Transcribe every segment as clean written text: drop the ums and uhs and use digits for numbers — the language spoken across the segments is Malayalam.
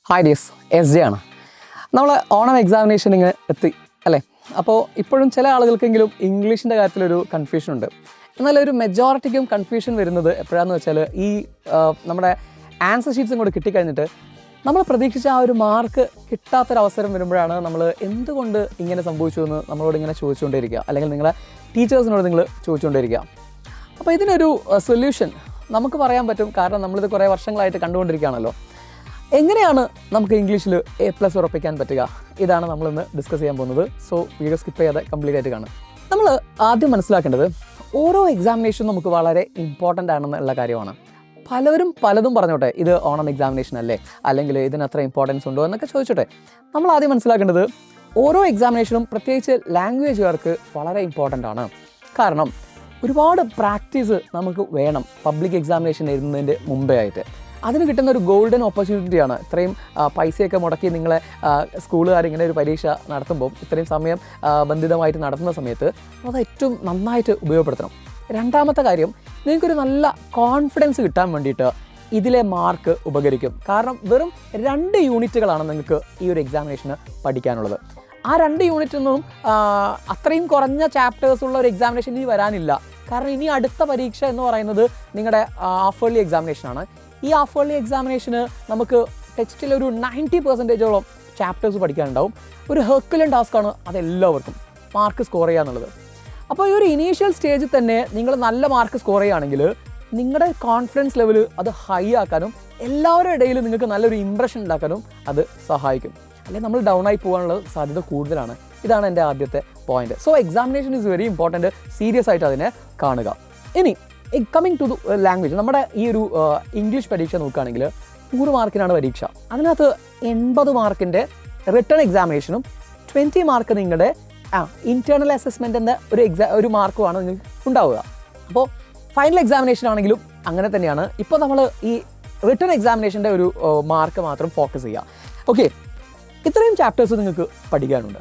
ഹായ് ഡിയസ് എസ് ജെ ആണ്. നമ്മൾ ഓണം എക്സാമിനേഷൻ ഇങ്ങനെ എത്തി അല്ലേ? അപ്പോൾ ഇപ്പോഴും ചില ആളുകൾക്കെങ്കിലും ഇംഗ്ലീഷിൻ്റെ കാര്യത്തിലൊരു കൺഫ്യൂഷൻ ഉണ്ട്. എന്നാൽ ഒരു മെജോറിറ്റിക്കും കൺഫ്യൂഷൻ വരുന്നത് എപ്പോഴാണെന്ന് വെച്ചാൽ ഈ നമ്മുടെ ആൻസർ ഷീറ്റ്സും കൂടെ കിട്ടിക്കഴിഞ്ഞിട്ട് നമ്മൾ പ്രതീക്ഷിച്ച ആ ഒരു മാർക്ക് കിട്ടാത്തൊരവസരം വരുമ്പോഴാണ് നമ്മൾ എന്തുകൊണ്ട് ഇങ്ങനെ സംഭവിച്ചു എന്ന് നമ്മളോട് ഇങ്ങനെ ചോദിച്ചുകൊണ്ടേയിരിക്കുക, അല്ലെങ്കിൽ നിങ്ങളെ ടീച്ചേഴ്സിനോട് നിങ്ങൾ ചോദിച്ചുകൊണ്ടേയിരിക്കുക. അപ്പോൾ ഇതിനൊരു സൊല്യൂഷൻ നമുക്ക് പറയാൻ പറ്റും. കാരണം നമ്മളിത് കുറേ വർഷങ്ങളായിട്ട് കണ്ടുകൊണ്ടിരിക്കുകയാണല്ലോ. എങ്ങനെയാണ് നമുക്ക് ഇംഗ്ലീഷിൽ A+ ഉറപ്പിക്കാൻ പറ്റുക? ഇതാണ് നമ്മളിന്ന് ഡിസ്കസ് ചെയ്യാൻ പോകുന്നത്. സോ വീഡിയോ സ്കിപ്പ് ചെയ്യാതെ കംപ്ലീറ്റ് ആയിട്ട് കാണും. നമ്മൾ ആദ്യം മനസ്സിലാക്കേണ്ടത് ഓരോ എക്സാമിനേഷനും നമുക്ക് വളരെ ഇമ്പോർട്ടൻ്റ് ആണെന്നുള്ള കാര്യമാണ്. പലരും പലതും പറഞ്ഞോട്ടെ, ഇത് ഓണം എക്സാമിനേഷൻ അല്ലേ, അല്ലെങ്കിൽ ഇതിന് അത്ര ഇമ്പോർട്ടൻസ് ഉണ്ടോ എന്നൊക്കെ ചോദിച്ചോട്ടെ. നമ്മൾ ആദ്യം മനസ്സിലാക്കേണ്ടത് ഓരോ എക്സാമിനേഷനും പ്രത്യേകിച്ച് ലാംഗ്വേജുകാർക്ക് വളരെ ഇമ്പോർട്ടൻ്റ് ആണ്. കാരണം ഒരുപാട് പ്രാക്ടീസ് നമുക്ക് വേണം പബ്ലിക് എക്സാമിനേഷൻ എഴുതുന്നതിൻ്റെ മുമ്പേ ആയിട്ട്. അതിന് കിട്ടുന്ന ഒരു ഗോൾഡൻ ഓപ്പർച്യൂണിറ്റിയാണ്. ഇത്രയും പൈസയൊക്കെ മുടക്കി നിങ്ങളെ സ്കൂളുകാർ ഇങ്ങനെ ഒരു പരീക്ഷ നടത്തുമ്പോൾ, ഇത്രയും സമയം ബന്ധിതമായിട്ട് നടത്തുന്ന സമയത്ത് അത് ഏറ്റവും നന്നായിട്ട് ഉപയോഗപ്പെടുത്തണം. രണ്ടാമത്തെ കാര്യം, നിങ്ങൾക്കൊരു നല്ല കോൺഫിഡൻസ് കിട്ടാൻ വേണ്ടിയിട്ട് ഇതിലെ മാർക്ക് ഉപകരിക്കും. കാരണം വെറും 2 യൂണിറ്റുകളാണ് നിങ്ങൾക്ക് ഈ ഒരു എക്സാമിനേഷന് പഠിക്കാനുള്ളത്. ആ 2 യൂണിറ്റൊന്നും അത്രയും കുറഞ്ഞ ചാപ്റ്റേഴ്സ് ഉള്ള ഒരു എക്സാമിനേഷൻ ഇനി വരാനില്ല. കാരണം ഇനി അടുത്ത പരീക്ഷ എന്ന് പറയുന്നത് നിങ്ങളുടെ ഹാഫ് ഇയർലി എക്സാമിനേഷനാണ്. ഈ ഹാഫ് ഇയർലി എക്സാമിനേഷന് നമുക്ക് ടെക്സ്റ്റിൽ ഒരു 90% ചാപ്റ്റേഴ്സ് പഠിക്കാനുണ്ടാവും. ഒരു ഹെർക്കുലൻ ടാസ്ക്കാണ് അതെല്ലാവർക്കും മാർക്ക് സ്കോർ ചെയ്യുക എന്നുള്ളത്. അപ്പോൾ ഈ ഒരു ഇനീഷ്യൽ സ്റ്റേജിൽ തന്നെ നിങ്ങൾ നല്ല മാർക്ക് സ്കോർ ചെയ്യുകയാണെങ്കിൽ നിങ്ങളുടെ കോൺഫിഡൻസ് ലെവൽ അത് ഹൈ ആക്കാനും എല്ലാവരുടെ ഇടയിൽ നിങ്ങൾക്ക് നല്ലൊരു ഇംപ്രഷൻ ഉണ്ടാക്കാനും അത് സഹായിക്കും. അല്ലെങ്കിൽ നമ്മൾ ഡൗൺ ആയി പോകാനുള്ള സാധ്യത കൂടുതലാണ്. ഇതാണ് എൻ്റെ ആദ്യത്തെ point. So examination is very important. Serious ആയിട്ട് അതിനെ കാണുക. ഇനി കമ്മിങ് ടു ലാംഗ്വേജ്, നമ്മുടെ ഈ ഒരു ഇംഗ്ലീഷ് പരീക്ഷ നോക്കുകയാണെങ്കിൽ 100 മാർക്കിനാണ് പരീക്ഷ. അതിനകത്ത് 80 മാർക്കിൻ്റെ റിട്ടൺ എക്സാമിനേഷനും 20 മാർക്ക് നിങ്ങളുടെ ഇൻറ്റേർണൽ അസസ്മെൻ്റ് എന്ന ഒരു മാർക്കുമാണ് നിങ്ങൾക്ക് ഉണ്ടാവുക. അപ്പോൾ ഫൈനൽ എക്സാമിനേഷൻ ആണെങ്കിലും അങ്ങനെ തന്നെയാണ്. ഇപ്പോൾ നമ്മൾ ഈ റിട്ടൺ എക്സാമിനേഷൻ്റെ ഒരു മാർക്ക് മാത്രം ഫോക്കസ് ചെയ്യുക. ഓക്കെ, ഇത്രയും ചാപ്റ്റേഴ്സ് നിങ്ങൾക്ക് പഠിക്കാനുണ്ട്.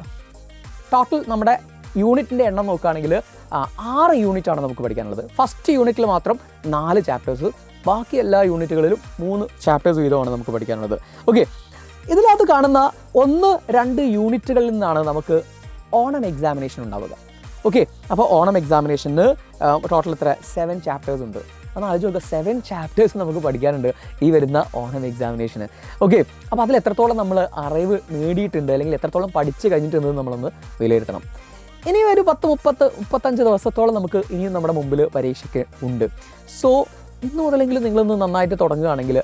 ടോട്ടൽ നമ്മുടെ യൂണിറ്റിൻ്റെ എണ്ണം നോക്കുകയാണെങ്കിൽ 6 യൂണിറ്റാണ് നമുക്ക് പഠിക്കാനുള്ളത്. ഫസ്റ്റ് യൂണിറ്റിൽ മാത്രം 4 ചാപ്റ്റേഴ്സ്, ബാക്കി എല്ലാ യൂണിറ്റുകളിലും 3 ചാപ്റ്റേഴ്സ് വീതമാണ് നമുക്ക് പഠിക്കാനുള്ളത്. ഓക്കെ, ഇതിനകത്ത് കാണുന്ന 1-2 യൂണിറ്റുകളിൽ നിന്നാണ് നമുക്ക് ഓണം എക്സാമിനേഷൻ ഉണ്ടാവുക. ഓക്കെ, അപ്പോൾ ഓണം എക്സാമിനേഷന് ടോട്ടൽ ഇത്ര 7 ചാപ്റ്റേഴ്സ് ഉണ്ട്. അന്ന് ആലോചിച്ച് നോക്കുക, 7 ചാപ്റ്റേഴ്സ് നമുക്ക് പഠിക്കാനുണ്ട് ഈ വരുന്ന ഓണം എക്സാമിനേഷന്. ഓക്കെ, അപ്പോൾ അതിൽ എത്രത്തോളം നമ്മൾ അറിവ് നേടിയിട്ടുണ്ട്, അല്ലെങ്കിൽ എത്രത്തോളം പഠിച്ചു കഴിഞ്ഞിട്ടുണ്ട് നമ്മളൊന്ന് വിലയിരുത്തണം. ഇനി ഒരു 10-35 ദിവസത്തോളം നമുക്ക് ഇനിയും നമ്മുടെ മുമ്പിൽ പരീക്ഷയ്ക്ക് ഉണ്ട്. സോ ഇന്ന് മുതലെങ്കിലും നിങ്ങളൊന്ന് നന്നായിട്ട് തുടങ്ങുകയാണെങ്കിൽ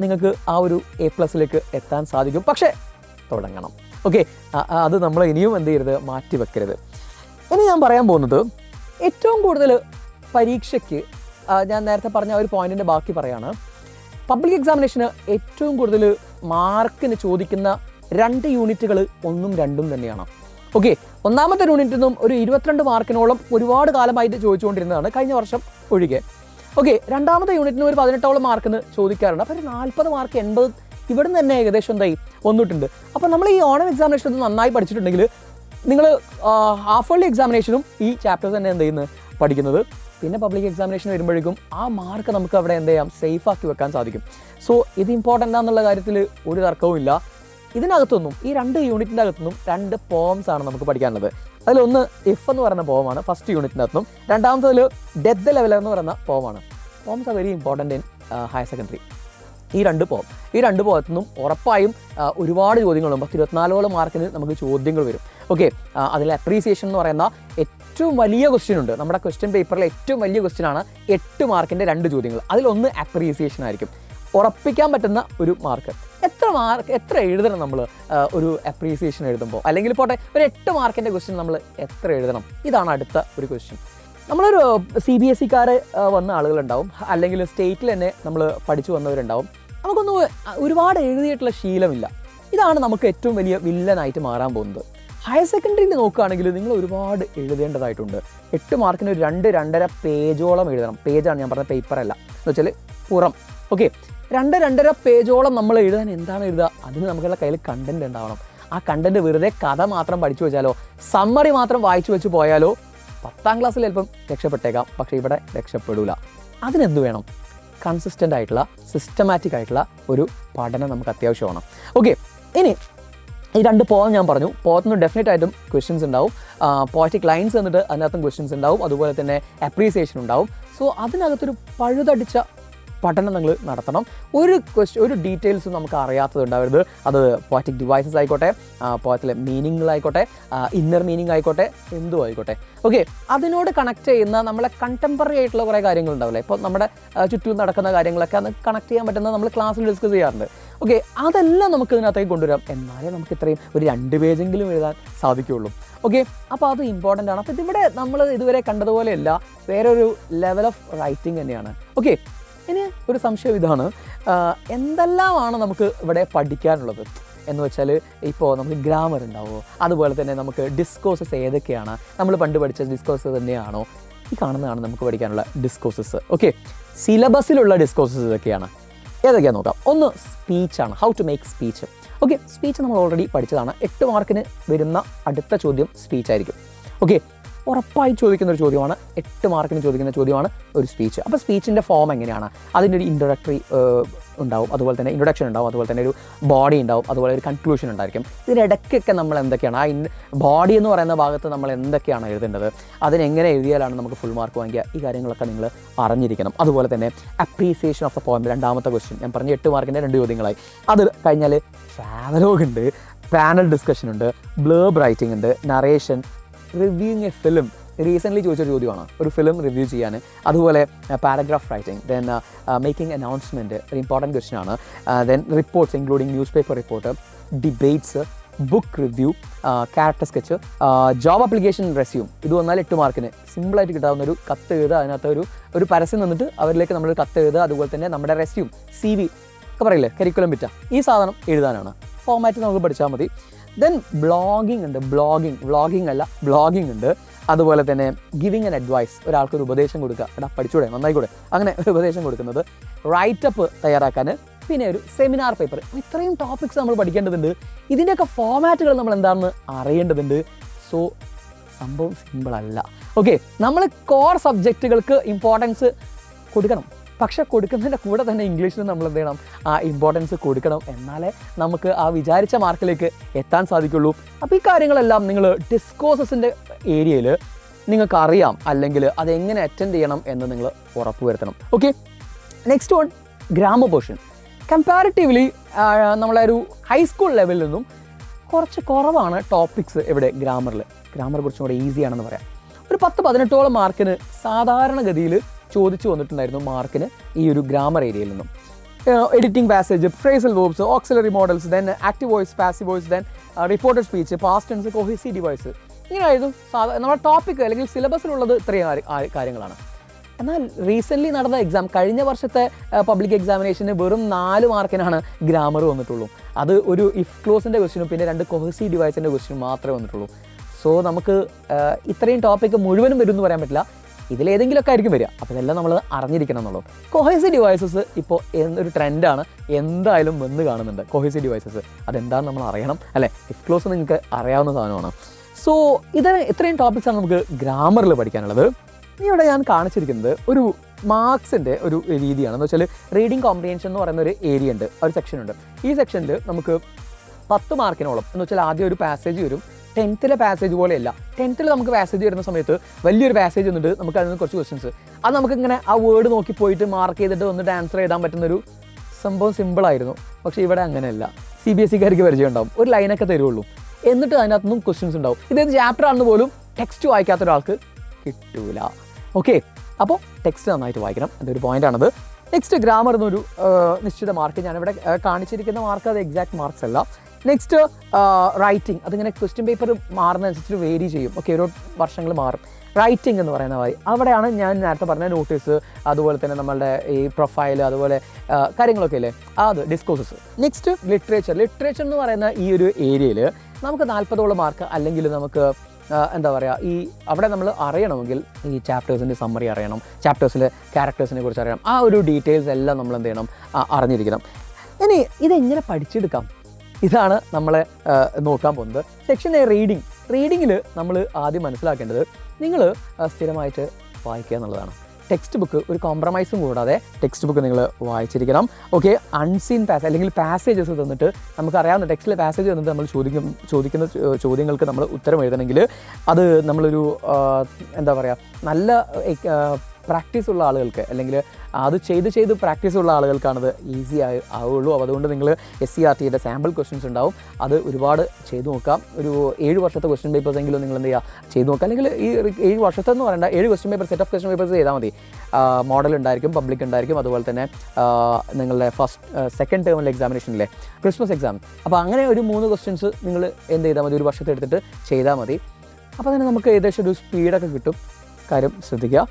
നിങ്ങൾക്ക് ആ ഒരു A+ലേക്ക് എത്താൻ സാധിക്കും. പക്ഷേ തുടങ്ങണം. ഓക്കെ, അത് നമ്മൾ ഇനിയും എന്ത് ചെയ്യരുത്, മാറ്റി വെക്കരുത്. ഇനി ഞാൻ പറയാൻ പോകുന്നത് ഏറ്റവും കൂടുതൽ പരീക്ഷയ്ക്ക്, ഞാൻ നേരത്തെ പറഞ്ഞ ഒരു പോയിന്റിൻ്റെ ബാക്കി പറയാണ്. പബ്ലിക് എക്സാമിനേഷന് ഏറ്റവും കൂടുതൽ മാർക്കിന് ചോദിക്കുന്ന 2 യൂണിറ്റുകൾ 1ഉം 2ഉം തന്നെയാണ്. ഓക്കെ, ഒന്നാമത്തെ യൂണിറ്റിൽ നിന്നും ഒരു 22 മാർക്കിനോളം ഒരുപാട് കാലമായിട്ട് ചോദിച്ചുകൊണ്ടിരുന്നതാണ്, കഴിഞ്ഞ വർഷം ഒഴികെ. ഓക്കെ, രണ്ടാമത്തെ യൂണിറ്റിന് ഒരു 18ഓളം മാർക്കിന് ചോദിക്കാറുണ്ട്. അപ്പോൾ ഒരു 40 മാർക്ക് 80 ഇവിടെ നിന്ന് തന്നെ ഏകദേശം എന്തായി വന്നിട്ടുണ്ട്. അപ്പോൾ നമ്മൾ ഈ ഓണം എക്സാമിനേഷൻ നന്നായി പഠിച്ചിട്ടുണ്ടെങ്കിൽ നിങ്ങൾ ഹാഫ് ഇയർലി എക്സാമിനേഷനും ഈ ചാപ്റ്റേഴ്സ് തന്നെ എന്ത് ചെയ്യുന്നത് പഠിക്കുന്നത്. പിന്നെ പബ്ലിക് എക്സാമിനേഷൻ വരുമ്പോഴേക്കും ആ മാർക്ക് നമുക്ക് അവിടെ എന്ത് ചെയ്യാം, സേഫ് ആക്കി വെക്കാൻ സാധിക്കും. സോ ഇത് ഇമ്പോർട്ടൻ്റ് ആണെന്നുള്ള കാര്യത്തിൽ ഒരു തർക്കവും ഇല്ല. ഇതിനകത്തൊന്നും ഈ 2 യൂണിറ്റിൻ്റെ അകത്തൊന്നും 2 പോംസ് ആണ് നമുക്ക് പഠിക്കാനുള്ളത്. അതിലൊന്ന് ഇഫ് എന്ന് പറയുന്ന പോമാണ് ഫസ്റ്റ് യൂണിറ്റിൻ്റെ അകത്തും, രണ്ടാമത്തതിൽ ഡെത്ത് ലെവൽ എന്ന് പറയുന്ന പോമാണ്. Poems are very important in higher secondary. ഈ 2 പോകത്തു നിന്നും ഉറപ്പായും ഒരുപാട് ചോദ്യങ്ങളുണ്ട്. 24ഓളം മാർക്കിന് നമുക്ക് ചോദ്യങ്ങൾ വരും. ഓക്കെ, അതിൽ അപ്രീസിയേഷൻ എന്ന് പറയുന്ന ഏറ്റവും വലിയ ക്വസ്റ്റ്യൻ ഉണ്ട്. നമ്മുടെ ക്വസ്റ്റ്യൻ പേപ്പറിലെ ഏറ്റവും വലിയ ക്വസ്റ്റ്യനാണ് 8 മാർക്കിൻ്റെ 2 ചോദ്യങ്ങൾ. അതിലൊന്ന് അപ്രീസിയേഷൻ ആയിരിക്കും, ഉറപ്പിക്കാൻ പറ്റുന്ന ഒരു മാർക്ക്. എത്ര എഴുതണം നമ്മൾ ഒരു അപ്രീസിയേഷൻ എഴുതുമ്പോൾ? അല്ലെങ്കിൽ പോട്ടെ, ഒരു 8 മാർക്കിൻ്റെ ക്വസ്റ്റ്യൻ നമ്മൾ എത്ര എഴുതണം? ഇതാണ് അടുത്ത ഒരു ക്വസ്റ്റ്യൻ. നമ്മളൊരു CBSE-ക്കാർ വന്ന ആളുകളുണ്ടാവും, അല്ലെങ്കിൽ സ്റ്റേറ്റിൽ തന്നെ നമ്മൾ പഠിച്ചു വന്നവരുണ്ടാവും. നമുക്കൊന്നും ഒരുപാട് എഴുതിയിട്ടുള്ള ശീലമില്ല. ഇതാണ് നമുക്ക് ഏറ്റവും വലിയ വില്ലനായിട്ട് മാറാൻ പോകുന്നത്. ഹയർ സെക്കൻഡറിയിൽ നോക്കുകയാണെങ്കിൽ നിങ്ങൾ ഒരുപാട് എഴുതേണ്ടതായിട്ടുണ്ട്. 8 മാർക്കിന് ഒരു 2-2.5 പേജോളം എഴുതണം. പേജാണ് ഞാൻ പറഞ്ഞ, പേപ്പറല്ല. എന്ന് വെച്ചാൽ പുറം. ഓക്കെ, 2-2.5 പേജോളം നമ്മൾ എഴുതാൻ എന്താണ് എഴുതുക? അതിന് നമുക്കുള്ള കയ്യിൽ കണ്ടൻറ് ഉണ്ടാവണം. ആ കണ്ടൻറ് വെറുതെ കഥ മാത്രം പഠിച്ചു വെച്ചാലോ, സമ്മറി മാത്രം വായിച്ചു വെച്ച് പോയാലോ 10ാം ക്ലാസ്സിൽ ചിലപ്പം രക്ഷപ്പെട്ടേക്കാം, പക്ഷേ ഇവിടെ രക്ഷപ്പെടില്ല. അതിനെന്ത് വേണം? കൺസിസ്റ്റൻ്റ് ആയിട്ടുള്ള സിസ്റ്റമാറ്റിക് ആയിട്ടുള്ള ഒരു പഠനം നമുക്ക് അത്യാവശ്യമാണ്. ഓക്കെ, ഇനി ഈ 2 പോം ഞാൻ പറഞ്ഞു. പോത്തിന് ഡെഫിനറ്റ് ആയിട്ടും ക്വസ്റ്റ്യൻസ് ഉണ്ടാവും. പോയറ്റിക് ലൈൻസ് എന്നിട്ട് അതിനകത്തും ക്വസ്റ്റ്യൻസ് ഉണ്ടാവും. അതുപോലെ തന്നെ അപ്രീസിയേഷൻ ഉണ്ടാവും. സോ അതിനകത്തൊരു പഴുതടിച്ച പഠനം നിങ്ങൾ നടത്തണം. ഒരു ഡീറ്റെയിൽസും നമുക്ക് അറിയാത്തത് ഉണ്ടാവരുത്. അത് പോയറ്റിക് ഡിവൈസസ് ആയിക്കോട്ടെ, പോയത്തിലെ മീനിങ്ങുകളായിക്കോട്ടെ, ഇന്നർ മീനിങ് ആയിക്കോട്ടെ, എന്തും ആയിക്കോട്ടെ. ഓക്കെ, അതിനോട് കണക്ട് ചെയ്യുന്ന നമ്മളെ കണ്ടംപററി ആയിട്ടുള്ള കുറേ കാര്യങ്ങളുണ്ടാവില്ലേ. ഇപ്പോൾ നമ്മുടെ ചുറ്റും നടക്കുന്ന കാര്യങ്ങളൊക്കെ അത് കണക്ട് ചെയ്യാൻ പറ്റുന്നത് നമ്മൾ ക്ലാസ്സിൽ ഡിസ്കസ് ചെയ്യാറുണ്ട്. ഓക്കെ, അതെല്ലാം നമുക്ക് ഇതിനകത്തേക്ക് കൊണ്ടുവരാം. എന്നാലേ നമുക്ക് ഇത്രയും ഒരു 2 പേജെങ്കിലും എഴുതാൻ സാധിക്കുകയുള്ളൂ. ഓക്കെ, അപ്പോൾ അത് ഇമ്പോർട്ടൻ്റ് ആണ്. അപ്പോൾ ഇതിവിടെ നമ്മൾ ഇതുവരെ കണ്ടതുപോലെയല്ല, വേറൊരു ലെവൽ ഓഫ് റൈറ്റിംഗ് തന്നെയാണ്. ഓക്കെ, ഇനി ഒരു സംശയം ഇതാണ്, എന്തെല്ലാമാണ് നമുക്ക് ഇവിടെ പഠിക്കാനുള്ളത് എന്ന് വെച്ചാൽ, ഇപ്പോൾ നമുക്ക് ഗ്രാമർ ഉണ്ടാവുമോ, അതുപോലെ തന്നെ നമുക്ക് ഡിസ്കോഴ്സസ് ഏതൊക്കെയാണ്, നമ്മൾ പണ്ട് പഠിച്ച ഡിസ്കോഴ്സസ് തന്നെയാണോ? ഈ കാണുന്നതാണ് നമുക്ക് പഠിക്കാനുള്ള ഡിസ്കോഴ്സസ്. ഓക്കെ, സിലബസിലുള്ള ഡിസ്കോഴ്സസ് ഇതൊക്കെയാണ്. ഏതൊക്കെയാണെന്ന് നോക്കാം. ഒന്ന് സ്പീച്ചാണ്, how to make speech. Okay, speech നമ്മൾ ഓൾറെഡി പഠിച്ചതാണ്. 8 മാർക്കിന് വരുന്ന അടുത്ത ചോദ്യം സ്പീച്ച് ആയിരിക്കും. ഓക്കെ, ഉറപ്പായി ചോദിക്കുന്ന ഒരു ചോദ്യമാണ്, 8 മാർക്കിന് ചോദിക്കുന്ന ചോദ്യമാണ് ഒരു സ്പീച്ച്. അപ്പോൾ സ്പീച്ചിൻ്റെ ഫോം എങ്ങനെയാണ്? അതിൻ്റെ ഒരു ഇൻട്രൊഡക്ടറി ഉണ്ടാവും, അതുപോലെ തന്നെ ഇൻട്രൊഡക്ഷൻ ഉണ്ടാവും, അതുപോലെ തന്നെ ഒരു ബോഡി ഉണ്ടാവും, അതുപോലെ ഒരു കൺക്ലൂഷൻ ഉണ്ടായിരിക്കും. ഇതിനിടയ്ക്കൊക്കെ നമ്മൾ എന്തൊക്കെയാണ്, ബോഡി എന്ന് പറയുന്ന ഭാഗത്ത് നമ്മൾ എന്തൊക്കെയാണ് എഴുതേണ്ടത്, അതിനെങ്ങനെ എഴുതിയാലാണ് നമുക്ക് ഫുൾ മാർക്ക് വാങ്ങിക്കുക, ഈ കാര്യങ്ങളൊക്കെ നിങ്ങൾ അറിഞ്ഞിരിക്കണം. അതുപോലെ തന്നെ അപ്രീസിയേഷൻ ഓഫ് ദ പോയിന്റ്, 2ാമത്തെ ക്വസ്റ്റ്യൻ. ഞാൻ പറഞ്ഞ 8 മാർക്കിൻ്റെ 2 ചോദ്യങ്ങളായി. അത് കഴിഞ്ഞാൽ ട്രാവലോഗ് ഉണ്ട്, പാനൽ ഡിസ്കഷൻ ഉണ്ട്, ബ്ലേർബ് റൈറ്റിംഗ് ഉണ്ട്, narration, reviewing A film. Recently ചോദിച്ചൊരു ചോദ്യമാണ്, ഒരു ഫിലിം റിവ്യൂ ചെയ്യാൻ. അതുപോലെ paragraph writing, then making announcement, ഒരു ഇമ്പോർട്ടൻറ്റ് ക്വസ്റ്റ്യൻ ആണ്. Then reports including news paper report, debates, book review, character sketch, job application resume. ഇത് വന്നാൽ 8 മാർക്കിന് സിമ്പിളായിട്ട് കിട്ടാവുന്ന ഒരു കത്ത് എഴുതുക. അതിനകത്ത് ഒരു പരസ്യം നിന്നിട്ട് അവരിലേക്ക് നമ്മൾ കത്ത് എഴുതുക. അതുപോലെ തന്നെ നമ്മുടെ റെസ്യൂം, CV ഒക്കെ പറയില്ലേ, കരിക്കുലം വിറ്റ, ഈ സാധനം എഴുതാനാണ്. ഫോർമാറ്റ് നമുക്ക് പഠിച്ചാൽ മതി. ദെൻ ബ്ലോഗിംഗ് ഉണ്ട്, ബ്ലോഗിംഗ് ഉണ്ട്. അതുപോലെ തന്നെ ഗിവിങ് ആൻ അഡ്വൈസ്, ഒരാൾക്കൊരു ഉപദേശം കൊടുക്കുക, എടാ പഠിച്ചൂടെ, നന്നായിക്കൂടെ, അങ്ങനെ ഒരു ഉപദേശം കൊടുക്കുന്നത്. റൈറ്റപ്പ് തയ്യാറാക്കാൻ, പിന്നെ ഒരു സെമിനാർ പേപ്പർ. ഇത്രയും ടോപ്പിക്സ് നമ്മൾ പഠിക്കേണ്ടതുണ്ട്. ഇതിൻ്റെയൊക്കെ ഫോർമാറ്റുകൾ നമ്മൾ എന്താണെന്ന് അറിയേണ്ടതുണ്ട്. സോ സംഭവം സിമ്പിളല്ല. ഓക്കെ, നമ്മൾ കോർ സബ്ജക്റ്റുകൾക്ക് ഇമ്പോർട്ടൻസ് കൊടുക്കണം. പക്ഷേ കൊടുക്കുന്നതിൻ്റെ കൂടെ തന്നെ ഇംഗ്ലീഷിൽ നമ്മൾ എന്ത് ചെയ്യണം, ആ ഇമ്പോർട്ടൻസ് കൊടുക്കണം. എന്നാലേ നമുക്ക് ആ വിചാരിച്ച മാർക്കിലേക്ക് എത്താൻ സാധിക്കുള്ളൂ. അപ്പോൾ ഈ കാര്യങ്ങളെല്ലാം നിങ്ങൾ ഡിസ്കോഴ്സസിൻ്റെ ഏരിയയിൽ നിങ്ങൾക്ക് അറിയാം, അല്ലെങ്കിൽ അതെങ്ങനെ അറ്റൻഡ് ചെയ്യണം എന്ന് നിങ്ങൾ ഉറപ്പുവരുത്തണം. Okay, next one grammar portion. Comparatively നമ്മളെ ഒരു ഹൈസ്കൂൾ ലെവലിൽ നിന്നും കുറച്ച് കുറവാണ് ടോപ്പിക്സ് ഇവിടെ ഗ്രാമറിൽ. ഗ്രാമർ കുറച്ചും കൂടെ ഈസിയാണെന്ന് പറയാം. ഒരു 10-18ഓളം മാർക്കിന് സാധാരണഗതിയിൽ ചോദിച്ചു വന്നിട്ടുണ്ടായിരുന്നു മാർക്കിന് ഈ ഒരു ഗ്രാമർ ഏരിയയിൽ നിന്നും. Editing passage, phrasal verbs, auxiliary modals, then active voice, passive voice, then reported speech, past tense, cohesive device. ഇങ്ങനെയായിരുന്നു നമ്മുടെ ടോപ്പിക് അല്ലെങ്കിൽ സിലബസിലുള്ളത് ഇത്രയും കാര്യങ്ങളാണ്. എന്നാൽ റീസെൻ്റ്ലി നടന്ന എക്സാം, കഴിഞ്ഞ വർഷത്തെ പബ്ലിക് എക്സാമിനേഷന് വെറും 4 മാർക്കിനാണ് ഗ്രാമർ വന്നിട്ടുള്ളൂ. അത് ഒരു ഇഫ് ക്ലോസിൻ്റെ ക്വസ്റ്റ്യനും പിന്നെ 2 കൊഹീസീവ് ഡിവൈസിൻ്റെ ക്വസ്റ്റ്യനും മാത്രമേ വന്നിട്ടുള്ളൂ. സോ നമുക്ക് ഇത്രയും ടോപ്പിക്ക് മുഴുവനും വരും എന്ന് പറയാൻ പറ്റില്ല, ഇതിലേതെങ്കിലുമൊക്കെ ആയിരിക്കും വരിക. അപ്പോൾ ഇതെല്ലാം നമ്മൾ അറിഞ്ഞിരിക്കണം എന്നുള്ളൂ. കൊഹീസീവ് ഡിവൈസസ് ഇപ്പോൾ ഒരു ട്രെൻഡാണ്, എന്തായാലും വന്ന് കാണുന്നുണ്ട് കൊഹീസീവ് ഡിവൈസസ്. അതെന്താണെന്ന് നമ്മൾ അറിയണം, അല്ലേ? ഇഫ് ക്ലോസ് നിങ്ങൾക്ക് അറിയാവുന്ന സാധനമാണ്. സോ ഇത്രയും ടോപ്പിക്സാണ് നമുക്ക് ഗ്രാമറിൽ പഠിക്കാനുള്ളത്. ഇവിടെ ഞാൻ കാണിച്ചിരിക്കുന്നത് ഒരു മാർക്സിൻ്റെ ഒരു രീതിയാണ്. എന്ന് വെച്ചാൽ റീഡിങ് കോംപ്രിഹെൻഷൻ എന്ന് പറയുന്ന ഒരു ഏരിയ ഉണ്ട്, ഒരു സെക്ഷൻ ഉണ്ട്. ഈ സെക്ഷനിൽ നമുക്ക് 10 മാർക്കിനോളം, എന്ന് വെച്ചാൽ ആദ്യം ഒരു പാസേജ് വരും. 10th പാസേജ് പോലെയല്ല. 10th നമുക്ക് പാസേജ് വരുന്ന സമയത്ത് വലിയൊരു പാസേജ് വന്നിട്ട് നമുക്ക് അതിൽ നിന്ന് കുറച്ച് ക്വസ്റ്റ്യൻസ്, അത് നമുക്കിങ്ങനെ ആ വേർഡ് നോക്കി പോയിട്ട് മാർക്ക് ചെയ്തിട്ട് വന്നിട്ട് ആൻസർ എഴുതാൻ പറ്റുന്നൊരു സംഭവം സിമ്പിളായിരുന്നു. പക്ഷേ ഇവിടെ അങ്ങനെയല്ല. CBSE-കാർക്ക് പരിചയം ഉണ്ടാവും, ഒരു ലൈനൊക്കെ തരുള്ളൂ, എന്നിട്ട് അതിനകത്തുനിന്നും ക്വസ്റ്റ്യൻസ് ഉണ്ടാവും. ഇതേത് ചാപ്റ്റർ ആണെന്ന് പോലും ടെക്സ്റ്റ് വായിക്കാത്ത ഒരാൾക്ക് കിട്ടൂല. ഓക്കെ, അപ്പോൾ ടെക്സ്റ്റ് നന്നായിട്ട് വായിക്കണം, അതൊരു പോയിൻ്റാണത്. നെക്സ്റ്റ് ഗ്രാമർ എന്നൊരു നിശ്ചിത മാർക്ക്, ഞാനിവിടെ കാണിച്ചിരിക്കുന്ന മാർക്ക് അത് എക്സാക്ട് മാർക്സ് അല്ല. നെക്സ്റ്റ് റൈറ്റിംഗ്, അതിങ്ങനെ ക്വസ്റ്റ്യൻ പേപ്പർ മാറുന്നതനുസരിച്ച് വേരി ചെയ്യും. ഓക്കെ, ഓരോ വർഷങ്ങൾ മാറും. റൈറ്റിംഗ് എന്ന് പറയുന്ന വഴി, അവിടെയാണ് ഞാൻ നേരത്തെ പറഞ്ഞ നോട്ടീസ്, അതുപോലെ തന്നെ നമ്മളുടെ ഈ പ്രൊഫൈൽ, അതുപോലെ കാര്യങ്ങളൊക്കെ ഇല്ലേ, അത് ഡിസ്കോഴ്സസ്. നെക്സ്റ്റ് ലിറ്ററേച്ചർ എന്ന് പറയുന്ന ഈ ഒരു ഏരിയയിൽ നമുക്ക് 40ഓളം മാർക്ക്, അല്ലെങ്കിൽ നമുക്ക് എന്താ പറയുക, ഈ അവിടെ നമ്മൾ അറിയണമെങ്കിൽ ഈ ചാപ്റ്റേഴ്സിൻ്റെ സമ്മറി അറിയണം, ചാപ്റ്റേഴ്സിലെ ക്യാരക്ടേഴ്സിനെ കുറിച്ച് അറിയണം. ആ ഒരു ഡീറ്റെയിൽസ് എല്ലാം നമ്മൾ എന്ത് ചെയ്യണം, അറിഞ്ഞിരിക്കണം. ഇനി ഇതെങ്ങനെ പഠിച്ചെടുക്കാം, ഇതാണ് നമ്മൾ നോക്കാൻ പോകുന്നത്. സെക്ഷൻ എ റീഡിങ്ങിൽ നമ്മൾ ആദ്യം മനസ്സിലാക്കേണ്ടത്, നിങ്ങൾ സ്ഥിരമായിട്ട് വായിക്കുക എന്നുള്ളതാണ്. ടെക്സ്റ്റ് ബുക്ക് ഒരു കോംപ്രമൈസും കൂടാതെ ടെക്സ്റ്റ് ബുക്ക് നിങ്ങൾ വായിച്ചിരിക്കണം. ഓക്കെ, അൺസീൻ പാസേജ് അല്ലെങ്കിൽ പാസേജസ് തന്നിട്ട് നമുക്കറിയാവുന്ന ടെക്സ്റ്റിലെ പാസേജ് തന്നിട്ട് നമ്മൾ ചോദിക്കുന്ന ചോദ്യങ്ങൾക്ക് നമ്മൾ ഉത്തരം എഴുതണമെങ്കിൽ അത് നമ്മളൊരു എന്താ പറയുക നല്ല പ്രാക്ടീസ് ഉള്ള ആളുകൾക്ക് അല്ലെങ്കിൽ അത് ചെയ്ത് പ്രാക്ടീസ് ഉള്ള ആളുകൾക്കാണത് ഈസി ആവുള്ളൂ. അതുകൊണ്ട് നിങ്ങൾ SCERTയുടെ സാമ്പിൾ ക്വസ്റ്റ്യൻസ് ഉണ്ടാവും, അത് ഒരുപാട് ചെയ്തു നോക്കാം. ഒരു 7 വർഷത്തെ ക്വസ്റ്റ്യൻ പേപ്പേഴ്സ് എങ്കിലും നിങ്ങൾ എന്ത് ചെയ്യുക ചെയ്തു നോക്കുക. അല്ലെങ്കിൽ ഈ 7 വർഷത്തെ എന്ന് പറയേണ്ട 7 question paper set of question papers ചെയ്താൽ മതി. മോഡൽ ഉണ്ടായിരിക്കും, പബ്ലിക് ഉണ്ടായിരിക്കും, അതുപോലെ തന്നെ നിങ്ങളുടെ സെക്കൻഡ് ടേമിലെ എക്സാമിനേഷനിലെ ക്രിസ്മസ് എക്സാം. അപ്പോൾ അങ്ങനെ ഒരു 3 ക്വസ്റ്റ്യൻസ് നിങ്ങൾ എന്ത് ചെയ്താൽ മതി, ഒരു വർഷത്തെ എടുത്തിട്ട് ചെയ്താൽ മതി. അപ്പോൾ തന്നെ നമുക്ക് ഏകദേശം ഒരു സ്പീഡൊക്കെ കിട്ടും. കാര്യം ശ്രദ്ധിക്കുക.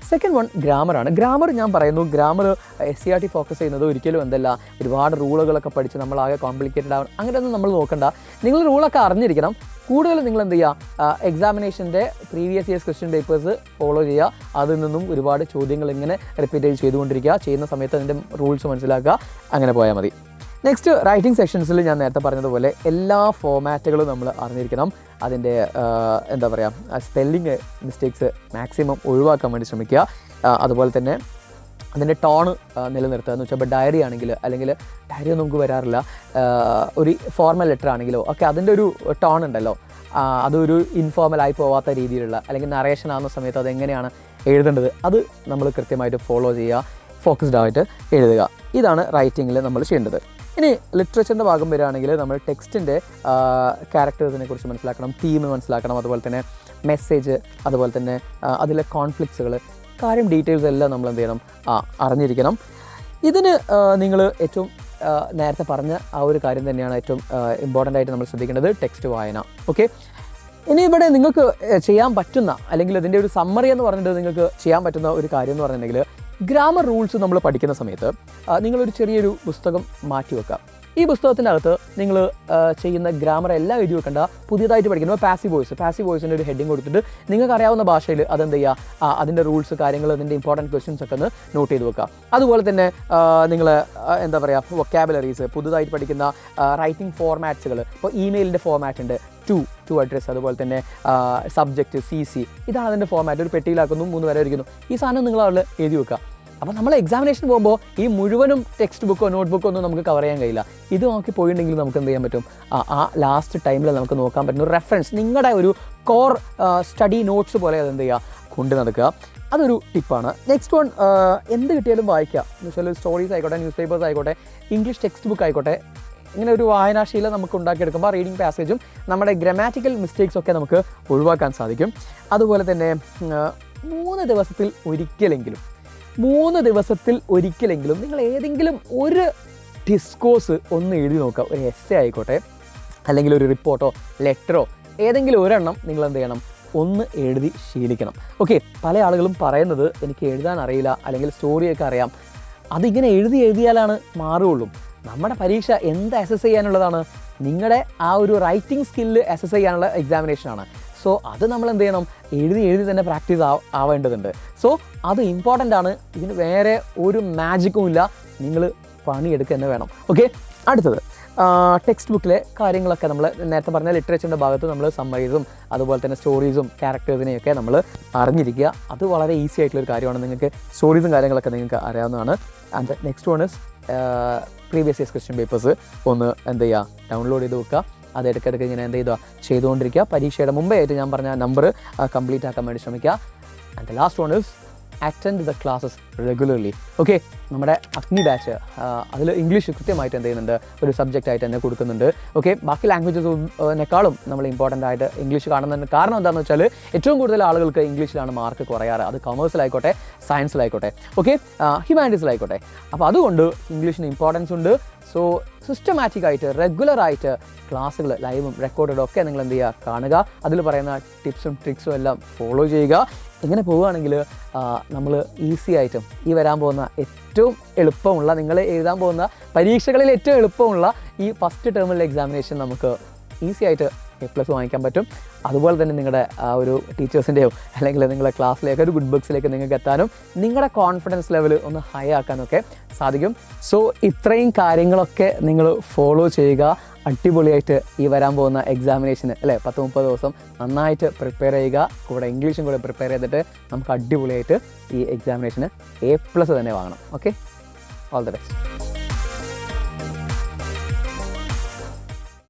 Second one ഗ്രാമറാണ്. ഗ്രാമർ ഞാൻ പറയുന്നു, ഗ്രാമർ SCERT ഫോക്കസ് ചെയ്യുന്നത് ഒരിക്കലും എന്തല്ല ഒരുപാട് റൂളുകളൊക്കെ പഠിച്ച് നമ്മളാകെ കോംപ്ലിക്കേറ്റഡ് ആവണം അങ്ങനെയൊന്നും നമ്മൾ നോക്കണ്ട. നിങ്ങൾ റൂളൊക്കെ അറിഞ്ഞിരിക്കണം. കൂടുതൽ നിങ്ങൾ എന്ത് ചെയ്യുക, എക്സാമിനേഷൻ്റെ previous years question papers follow ചെയ്യുക. അതിൽ നിന്നും ഒരുപാട് ചോദ്യങ്ങൾ ഇങ്ങനെ റിപ്പീറ്റ് ചെയ്തുകൊണ്ടിരിക്കുക. ചെയ്യുന്ന സമയത്ത് അതിൻ്റെ റൂൾസ് മനസ്സിലാക്കുക. അങ്ങനെ പോയാൽ മതി. നെക്സ്റ്റ് റൈറ്റിംഗ് സെക്ഷൻസിൽ ഞാൻ നേരത്തെ പറഞ്ഞതുപോലെ എല്ലാ ഫോമാറ്റുകളും നമ്മൾ അറിഞ്ഞിരിക്കണം. അതിൻ്റെ എന്താ പറയുക സ്പെല്ലിങ് മിസ്റ്റേക്സ് മാക്സിമം ഒഴിവാക്കാൻ വേണ്ടി ശ്രമിക്കുക. അതുപോലെ തന്നെ അതിൻ്റെ ടോണ് നിലനിർത്തുക എന്ന് വെച്ചാൽ ഇപ്പോൾ ഡയറി ആണെങ്കിൽ അല്ലെങ്കിൽ ഡയറി ഒന്നും നമുക്ക് വരാറില്ല, ഒരു ഫോർമൽ ലെറ്റർ ആണെങ്കിലോ ഒക്കെ അതിൻ്റെ ഒരു ടോൺ ഉണ്ടല്ലോ, അതൊരു ഇൻഫോർമലായി പോവാത്ത രീതിയിലുള്ള അല്ലെങ്കിൽ നറേഷൻ ആകുന്ന സമയത്ത് അതെങ്ങനെയാണ് എഴുതേണ്ടത് അത് നമ്മൾ കൃത്യമായിട്ട് ഫോളോ ചെയ്യുക, ഫോക്കസ്ഡ് ആയിട്ട് എഴുതുക. ഇതാണ് റൈറ്റിങ്ങിൽ നമ്മൾ ചെയ്യേണ്ടത്. ഇനി ലിറ്ററേച്ചറിൻ്റെ ഭാഗം വരികയാണെങ്കിൽ നമ്മൾ ടെക്സ്റ്റിൻ്റെ ക്യാരക്ടേഴ്സിനെ കുറിച്ച് മനസ്സിലാക്കണം, തീം മനസ്സിലാക്കണം, അതുപോലെ തന്നെ മെസ്സേജ്, അതുപോലെ തന്നെ അതിലെ കോൺഫ്ലിക്ട്സുകൾ, കാര്യം ഡീറ്റെയിൽസ് എല്ലാം നമ്മൾ എന്ത് ചെയ്യണം അറിഞ്ഞിരിക്കണം. ഇതിന് നിങ്ങൾ ഏറ്റവും നേരത്തെ പറഞ്ഞ ആ ഒരു കാര്യം തന്നെയാണ് ഏറ്റവും ഇമ്പോർട്ടൻ്റ് ആയിട്ട് നമ്മൾ ശ്രദ്ധിക്കേണ്ടത്, ടെക്സ്റ്റ് വായന. ഓക്കെ, ഇനി ഇവിടെ നിങ്ങൾക്ക് ചെയ്യാൻ പറ്റുന്ന അല്ലെങ്കിൽ ഇതിൻ്റെ ഒരു സമ്മറി എന്ന് പറഞ്ഞിട്ട് നിങ്ങൾക്ക് ചെയ്യാൻ പറ്റുന്ന ഒരു കാര്യം എന്ന് പറഞ്ഞിട്ടുണ്ടെങ്കിൽ ഗ്രാമർ റൂൾസ് നമ്മൾ പഠിക്കുന്ന സമയത്ത് നിങ്ങളൊരു ചെറിയൊരു പുസ്തകം മാറ്റി വെക്കുക. ഈ പുസ്തകത്തിൻ്റെ അകത്ത് നിങ്ങൾ ചെയ്യുന്ന ഗ്രാമർ എല്ലാം എഴുതി വെക്കേണ്ട, പുതിയതായിട്ട് പഠിക്കുന്നത് പാസീവ് വോയിസിൻ്റെ ഒരു ഹെഡിങ് കൊടുത്തിട്ട് നിങ്ങൾക്ക് അറിയാവുന്ന ഭാഷയിൽ അതെന്ത് ചെയ്യുക, അതിൻ്റെ റൂൾസ് കാര്യങ്ങൾ അതിൻ്റെ ഇമ്പോർട്ടൻറ്റ് ക്വസ്റ്റ്യൻസ് ഒക്കെ ഒന്ന് നോട്ട് ചെയ്ത് വെക്കുക. അതുപോലെ തന്നെ നിങ്ങൾ എന്താ പറയുക വൊക്കാബുലറീസ്, പുതുതായിട്ട് പഠിക്കുന്ന റൈറ്റിംഗ് ഫോർമാറ്റ്സുകൾ, ഇപ്പോൾ ഇമെയിലിൻ്റെ ഫോർമാറ്റ് ഉണ്ട്, ടു അഡ്രസ്, അതുപോലെ തന്നെ സബ്ജക്റ്റ് CC, ഇതാണ് അതിൻ്റെ ഫോർമാറ്റ്. ഒരു പെട്ടിയിലാക്കുന്നു, 3 വരെ ഇരിക്കുന്നു. ഈ സാധനം നിങ്ങൾ അവിടെ എഴുതി വെക്കുക. അപ്പോൾ നമ്മൾ എക്സാമിനേഷൻ പോകുമ്പോൾ ഈ മുഴുവനും ടെക്സ്റ്റ് ബുക്കോ നോട്ട് ബുക്കോ ഒന്നും നമുക്ക് കവർ ചെയ്യാൻ കഴിയില്ല. ഇത് നോക്കി പോയിട്ടുണ്ടെങ്കിൽ നമുക്ക് എന്ത് ചെയ്യാൻ പറ്റും, ആ ലാസ്റ്റ് ടൈമിൽ നമുക്ക് നോക്കാൻ പറ്റുന്ന ഒരു റെഫറൻസ്, നിങ്ങളുടെ ഒരു കോർ സ്റ്റഡി നോട്ട്സ് പോലെ അതെന്ത് ചെയ്യുക കൊണ്ട് നടക്കുക. അതൊരു ടിപ്പാണ്. നെക്സ്റ്റ് വൺ, എന്ത് കിട്ടിയാലും വായിക്കുക. എന്ന് വെച്ചാൽ സ്റ്റോറീസ് ആയിക്കോട്ടെ, ന്യൂസ് പേപ്പേഴ്സ് ആയിക്കോട്ടെ, ഇംഗ്ലീഷ് ടെക്സ്റ്റ് ബുക്ക് ആയിക്കോട്ടെ, ഇങ്ങനെ ഒരു വായനാശീലം നമുക്ക് ഉണ്ടാക്കിയെടുക്കുമ്പോൾ റീഡിങ് പാസേജും നമ്മുടെ ഗ്രാമാറ്റിക്കൽ മിസ്റ്റേക്സ് ഒക്കെ നമുക്ക് ഒഴിവാക്കാൻ സാധിക്കും. അതുപോലെ തന്നെ 3 ദിവസത്തിൽ ഒരിക്കലെങ്കിലും നിങ്ങൾ ഏതെങ്കിലും ഒരു ഡിസ്കോഴ്സ് ഒന്ന് എഴുതി നോക്കുക. ഒരു എസ്സേ ആയിക്കോട്ടെ, അല്ലെങ്കിൽ ഒരു റിപ്പോർട്ടോ ലെറ്ററോ ഏതെങ്കിലും ഒരെണ്ണം നിങ്ങൾ എന്ത് ചെയ്യണം, ഒന്ന് എഴുതി ശീലിക്കണം. ഓക്കെ, പല ആളുകളും പറയുന്നത് എനിക്ക് എഴുതാൻ അറിയില്ല അല്ലെങ്കിൽ സ്റ്റോറിയൊക്കെ അറിയാം, അതിങ്ങനെ എഴുതിയാലാണ് മാറുകയുള്ളൂ. നമ്മുടെ പരീക്ഷ എന്ത് അസസ് ചെയ്യാനുള്ളതാണ്, നിങ്ങളുടെ ആ ഒരു റൈറ്റിംഗ് സ്കില്ല് അസസ് ചെയ്യാനുള്ള എക്സാമിനേഷനാണ്. സോ അത് നമ്മൾ എന്ത് ചെയ്യണം, എഴുതി തന്നെ പ്രാക്ടീസ് ആവേണ്ടതുണ്ട്. സോ അത് ഇമ്പോർട്ടൻ്റ് ആണ്. ഇതിന് വേറെ ഒരു മാജിക്കും ഇല്ല, നിങ്ങൾ പണിയെടുക്കുക തന്നെ വേണം. ഓക്കെ, അടുത്തത് ടെക്സ്റ്റ് ബുക്കിലെ കാര്യങ്ങളൊക്കെ നമ്മൾ നേരത്തെ പറഞ്ഞ ലിറ്ററേച്ചറിൻ്റെ ഭാഗത്ത് നമ്മൾ സമ്മറൈസും അതുപോലെ തന്നെ സ്റ്റോറീസും ക്യാരക്ടേഴ്സിനെയൊക്കെ നമ്മൾ അറിഞ്ഞിരിക്കുക. അത് വളരെ ഈസി ആയിട്ടുള്ളൊരു കാര്യമാണ്. നിങ്ങൾക്ക് സ്റ്റോറീസും കാര്യങ്ങളൊക്കെ നിങ്ങൾക്ക് അറിയാവുന്നതാണ്. And next one is previous years question papers ഒന്ന് എന്ത് ചെയ്യുക, ഡൗൺലോഡ് ചെയ്ത് വെക്കുക. അത് ഇടയ്ക്കിടയ്ക്ക് ഇങ്ങനെ എന്ത് ചെയ്തുകൊണ്ടിരിക്കുക. പരീക്ഷയുടെ മുമ്പേ ആയിട്ട് ഞാൻ പറഞ്ഞ നമ്പർ കംപ്ലീറ്റ് ആക്കാൻ വേണ്ടി ശ്രമിക്കുക. And the last one is attend the classes regularly. Okay, നമ്മുടെ അഗ്നി ബാച്ച് അതിൽ ഇംഗ്ലീഷ് കൃത്യമായിട്ട് എന്ത് ചെയ്യുന്നുണ്ട്, ഒരു സബ്ജക്റ്റ് തന്നെ കൊടുക്കുന്നുണ്ട്. ഓക്കെ, ബാക്കി ലാംഗ്വേജസിനേക്കാളും നമ്മൾ ഇമ്പോർട്ടൻ്റ് ആയിട്ട് ഇംഗ്ലീഷ് കാണുന്നതിന് കാരണം എന്താണെന്ന് വെച്ചാൽ ഏറ്റവും കൂടുതൽ ആളുകൾക്ക് ഇംഗ്ലീഷിലാണ് മാർക്ക് കുറയാറ്. അത് കൊമേഴ്സിലായിക്കോട്ടെ, സയൻസിലായിക്കോട്ടെ, ഓക്കെ, ഹ്യൂമാനിറ്റീസിലായിക്കോട്ടെ. അപ്പോൾ അതുകൊണ്ട് ഇംഗ്ലീഷിന് ഇമ്പോർട്ടൻസ് ഉണ്ട്. സോ സിസ്റ്റമാറ്റിക് ആയിട്ട് റെഗുലറായിട്ട് ക്ലാസ്സുകൾ ലൈവും റെക്കോർഡഡും ഒക്കെ നിങ്ങൾ എന്ത് ചെയ്യുക, കാണുക. അതിൽ പറയുന്ന ടിപ്സും ട്രിക്സും എല്ലാം ഫോളോ ചെയ്യുക. ഇങ്ങനെ പോവുകയാണെങ്കിൽ നമ്മൾ ഈസി ആയിട്ടും ഈ വരാൻ പോകുന്ന ഏറ്റവും എളുപ്പമുള്ള, നിങ്ങൾ എഴുതാൻ പോകുന്ന പരീക്ഷകളിൽ ഏറ്റവും എളുപ്പമുള്ള ഈ ഫസ്റ്റ് ടേമിലെ എക്സാമിനേഷൻ നമുക്ക് ഈസി ആയിട്ട് A+ വാങ്ങിക്കാൻ പറ്റും. അതുപോലെ തന്നെ നിങ്ങളുടെ ആ ഒരു ടീച്ചേഴ്സിൻ്റെയോ അല്ലെങ്കിൽ നിങ്ങളുടെ ക്ലാസ്സിലേക്ക് ഒരു ഗുഡ് ബുക്സിലേക്ക് നിങ്ങൾക്ക് എത്താനും നിങ്ങളുടെ കോൺഫിഡൻസ് ലെവൽ ഒന്ന് ഹൈ ആക്കാനൊക്കെ സാധിക്കും. സോ ഇത്രയും കാര്യങ്ങളൊക്കെ നിങ്ങൾ ഫോളോ ചെയ്യുക. അടിപൊളിയായിട്ട് ഈ വരാൻ പോകുന്ന എക്സാമിനേഷന് അല്ലേ 10-30 ദിവസം നന്നായിട്ട് പ്രിപ്പയർ ചെയ്യുക. കൂടെ ഇംഗ്ലീഷും കൂടെ പ്രിപ്പയർ ചെയ്തിട്ട് നമുക്ക് അടിപൊളിയായിട്ട് ഈ എക്സാമിനേഷന് A+ തന്നെ വാങ്ങണം. Okay, all the best.